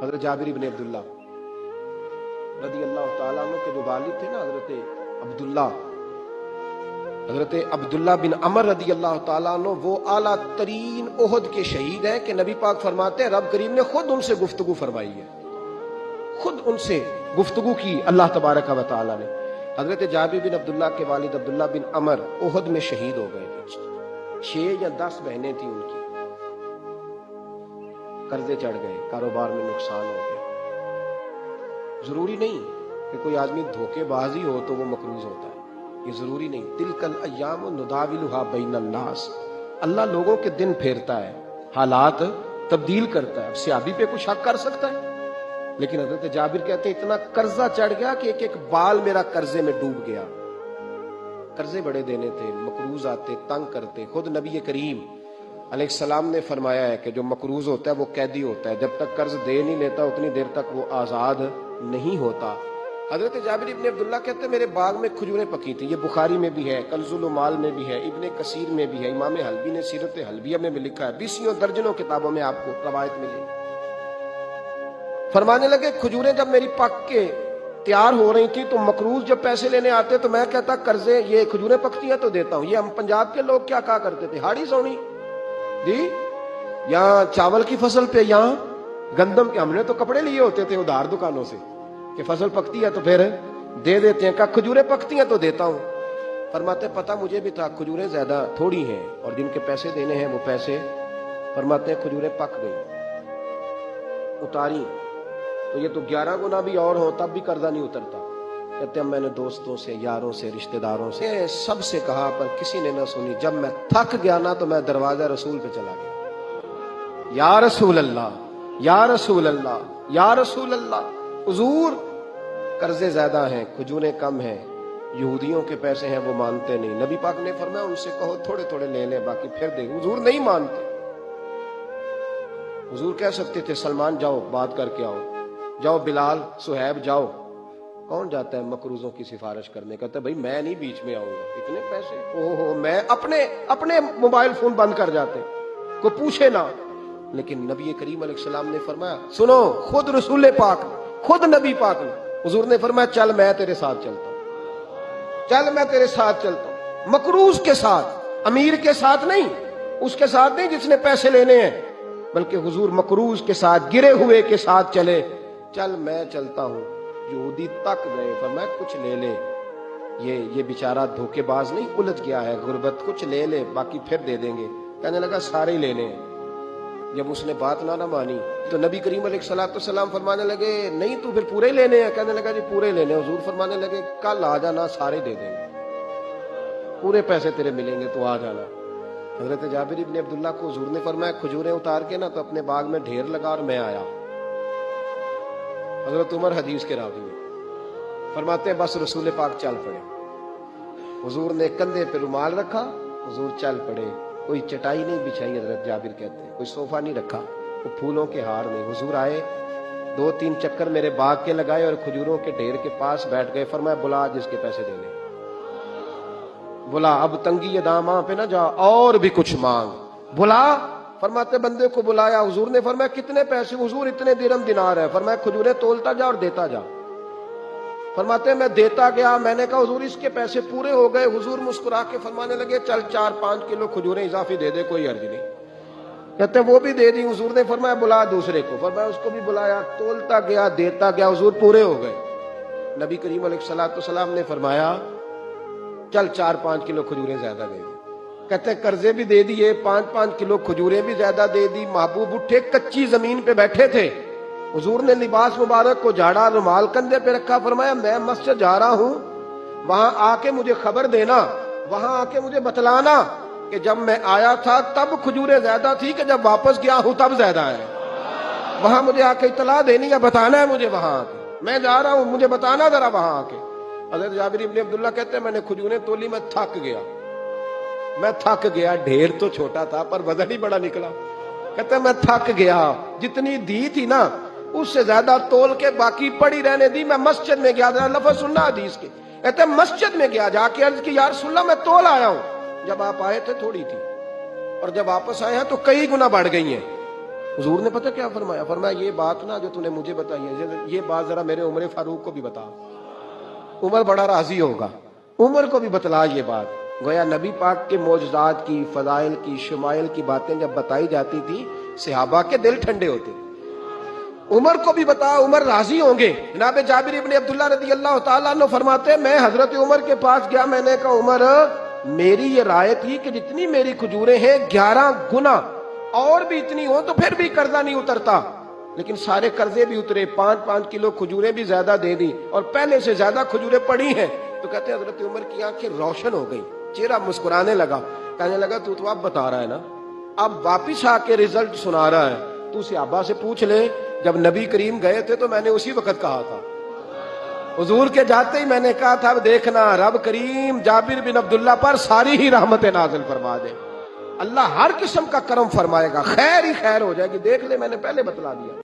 حضرت جابر بن عبداللہ رضی اللہ تعالیٰ عنہ کے جو والد تھے نا حضرت عبداللہ بن عمر رضی اللہ تعالیٰ عنہ، وہ اعلیٰ ترین احد کے شہید ہیں کہ نبی پاک فرماتے ہیں رب کریم نے خود ان سے گفتگو فرمائی ہے، خود ان سے گفتگو کی اللہ تبارک و تعالیٰ نے۔ حضرت جابر بن عبداللہ کے والد عبداللہ بن عمر احد میں شہید ہو گئے تھے، 6 یا 10 بہنیں تھیں ان کی، قرضے چڑھ گئے، کاروبار میں نقصان ہو گیا۔ ضروری نہیں کہ کوئی آدمی دھوکے بازی ہو تو وہ مقروض ہوتا ہے، یہ ضروری نہیں۔ تلک الایام نداولھا بین الناس، اللہ لوگوں کے دن پھیرتا ہے، حالات تبدیل کرتا ہے۔ اب سیابی پہ کچھ حق کر سکتا ہے، لیکن حضرت جابر کہتے ہیں اتنا قرضہ چڑھ گیا کہ ایک ایک بال میرا قرضے میں ڈوب گیا۔ قرضے بڑے دینے تھے، مقروض آتے، تنگ کرتے۔ خود نبی کریم علیہ السلام نے فرمایا ہے کہ جو مقروض ہوتا ہے وہ قیدی ہوتا ہے، جب تک قرض دے نہیں لیتا اتنی دیر تک وہ آزاد نہیں ہوتا۔ حضرت جابر ابن عبداللہ کہتے ہیں میرے باغ میں کھجوریں پکی تھی، یہ بخاری میں بھی ہے، کنز المال میں بھی ہے، ابن کثیر میں بھی ہے، امام حلبی نے سیرت حلبیہ میں بھی لکھا ہے، 20 درجنوں کتابوں میں آپ کو روایت ملے۔ فرمانے لگے کھجوریں جب میری پک کے تیار ہو رہی تھی تو مقروض جب پیسے لینے آتے تو میں کہتا قرضے یہ کھجوریں پکتی ہیں تو دیتا ہوں۔ یہ ہم پنجاب کے لوگ کیا کہا کرتے تھے، ہاڑی سونی جی، یہاں چاول کی فصل پہ، یہاں گندم کے، ہم نے تو کپڑے لیے ہوتے تھے ادھار دکانوں سے کہ فصل پکتی ہے تو پھر دے دیتے ہیں، کہا کھجوریں پکتی ہیں تو دیتا ہوں۔ فرماتے پتہ مجھے بھی تھا کھجوریں زیادہ تھوڑی ہیں اور جن کے پیسے دینے ہیں وہ پیسے، فرماتے ہیں کھجوریں پک گئی، اتاری تو یہ تو 11 گنا بھی اور ہو تب بھی قرضہ نہیں اترتا۔ کہتے ہیں میں نے دوستوں سے، یاروں سے، رشتہ داروں سے، سب سے کہا پر کسی نے نہ سنی۔ جب میں تھک گیا نا تو میں دروازہ رسول پہ چلا گیا، یا رسول اللہ، یا رسول اللہ، یا رسول اللہ، حضور قرضے زیادہ ہیں، کھجوریں کم ہیں، یہودیوں کے پیسے ہیں وہ مانتے نہیں۔ نبی پاک نے فرمایا ان سے کہو تھوڑے تھوڑے لے لیں باقی پھر دیں۔ حضور نہیں مانتے۔ حضور کہہ سکتے تھے سلمان جاؤ بات کر کے آؤ، جاؤ بلال، صہیب جاؤ۔ کون جاتا ہے مقروضوں کی سفارش کرنے؟ کہتا ہے بھائی میں نہیں بیچ میں آؤں گا، اتنے پیسے اوہ میں اپنے موبائل فون بند کر جاتے، کوئی پوچھے نہ۔ لیکن نبی کریم علیہ السلام نے فرمایا سنو، خود رسول پاک، خود نبی پاک نے، حضور نے فرمایا چل میں تیرے ساتھ چلتا ہوں، چل میں تیرے ساتھ چلتا ہوں۔ مقروض کے ساتھ، امیر کے ساتھ نہیں، اس کے ساتھ نہیں جس نے پیسے لینے ہیں، بلکہ حضور مقروض کے ساتھ، گرے ہوئے کے ساتھ چلے، چل میں چلتا ہوں۔ یہودی تک گئے، فرمایا کچھ لے لے، یہ بیچارہ دھوکے باز نہیں الجھ گیا ہے، غربت، کچھ لے لے باقی پھر دے دیں گے۔ کہنے لگا سارے ہی لینے ہیں۔ جب اس نے بات نہ مانی تو نبی کریم علیہ السلام فرمانے لگے نہیں تو پھر پورے ہی لینے ہیں؟ کہنے لگا جی پورے لینے ہیں۔ حضور فرمانے لگے کل آ جانا، سارے دے دیں گے، پورے پیسے تیرے ملیں گے تو آ جانا۔ حضرت جابر ابن عبداللہ کو حضور نے فرمایا کھجوریں اتار کے نا تو اپنے باغ میں ڈھیر لگا اور میں آیا۔ حضرت عمر حدیث کے راوی ہیں، فرماتے ہیں بس رسول پاک چل پڑے، حضور نے کندھے پہ رومال رکھا، حضور چل پڑے، کوئی چٹائی نہیں بچھائی، حضرت جابر کہتے ہیں کوئی صوفہ نہیں رکھا، وہ پھولوں کے ہار نہیں۔ حضور آئے، 2-3 چکر میرے باغ کے لگائے اور کھجوروں کے ڈھیر کے پاس بیٹھ گئے۔ فرمایا بلا جس کے پیسے دینے، بلا، اب تنگی داماں پہ نہ جا اور بھی کچھ مانگ، بلا۔ فرماتے بندے کو بلایا، حضور نے فرمایا کتنے پیسے؟ حضور اتنے درہم دینار ہے۔ فرمایا کھجوریں تولتا جا اور دیتا جا۔ فرماتے میں دیتا گیا، میں نے کہا حضور اس کے پیسے پورے ہو گئے۔ حضور مسکرا کے فرمانے لگے چل 4-5 کلو کھجوریں اضافی دے دے، کوئی حرج نہیں۔ کہتے ہیں وہ بھی دے دی۔ حضور نے فرمایا بلا دوسرے کو، فرمایا اس کو بھی بلایا، تولتا گیا، دیتا گیا، حضور پورے ہو گئے۔ نبی کریم علیہ السلام نے فرمایا چل 4-5 کلو کھجوریں زیادہ دے دی۔ کہتے ہیں قرضے بھی دے دیے، 5-5 کلو کھجوریں بھی زیادہ دے دی۔ محبوب اٹھے، کچی زمین پہ بیٹھے تھے، حضور نے لباس مبارک کو جھاڑا، رومال کندھے پہ رکھا، فرمایا میں مسجد جا رہا ہوں، وہاں آ کے مجھے خبر دینا، وہاں آ کے مجھے بتلانا کہ جب میں آیا تھا تب کھجوریں زیادہ تھی کہ جب واپس گیا ہوں تب زیادہ ہے۔ وہاں مجھے آ کے اطلاع دینی ہے، بتانا ہے مجھے، وہاں آ کے میں جا رہا ہوں مجھے بتانا ذرا وہاں آ کے۔ حضرت جابر ابن عبداللہ کہتے ہیں میں نے کھجوریں تولی، میں تھک گیا، ڈھیر تو چھوٹا تھا پر وزن ہی بڑا نکلا۔ کہتے ہیں میں تھک گیا، جتنی دی تھی نا اس سے زیادہ تول کے باقی پڑی رہنے دی۔ میں مسجد میں گیا، ذرا لفظ سننا حدیث کے، کہتے ہیں مسجد میں گیا، جا کے عرض کی یا رسول اللہ میں تول آیا ہوں، جب آپ آئے تھے تھوڑی تھی اور جب واپس آئے ہیں تو کئی گنا بڑھ گئی ہیں۔ حضور نے پتہ کیا فرمایا؟ فرمایا یہ بات نا جو تو نے مجھے بتائی ہے، یہ بات ذرا میرے عمر فاروق کو بھی بتا، عمر بڑا راضی ہوگا، عمر کو بھی بتلا یہ بات۔ گویا نبی پاک کے معجزات کی، فضائل کی، شمائل کی باتیں جب بتائی جاتی تھی صحابہ کے دل ٹھنڈے ہوتے، عمر کو بھی بتا، عمر راضی ہوں گے۔ جناب جابر ابن عبداللہ رضی اللہ تعالیٰ عنہ فرماتے ہیں میں حضرت عمر کے پاس گیا، میں نے کہا عمر میری یہ رائے تھی کہ جتنی میری کھجوریں ہیں 11 گنا اور بھی اتنی ہوں تو پھر بھی قرضہ نہیں اترتا، لیکن سارے قرضے بھی اترے، 5-5 کلو کھجوریں بھی زیادہ دے دی اور پہلے سے زیادہ کھجوریں پڑی ہیں۔ تو کہتے ہیں حضرت عمر کی آنکھیں روشن ہو گئی، چہرہ مسکرانے لگا، کہنے لگا تو اب بتا رہا ہے نا، اب واپس آ کے رزلٹ سنا رہا ہے، تو صحابہ سے پوچھ لے جب نبی کریم گئے تھے تو میں نے اسی وقت کہا تھا، حضور کے جاتے ہی میں نے کہا تھا اب دیکھنا رب کریم جابر بن عبداللہ پر ساری ہی رحمتیں نازل فرما دے، اللہ ہر قسم کا کرم فرمائے گا، خیر ہی خیر ہو جائے گی، دیکھ لے میں نے پہلے بتلا دیا۔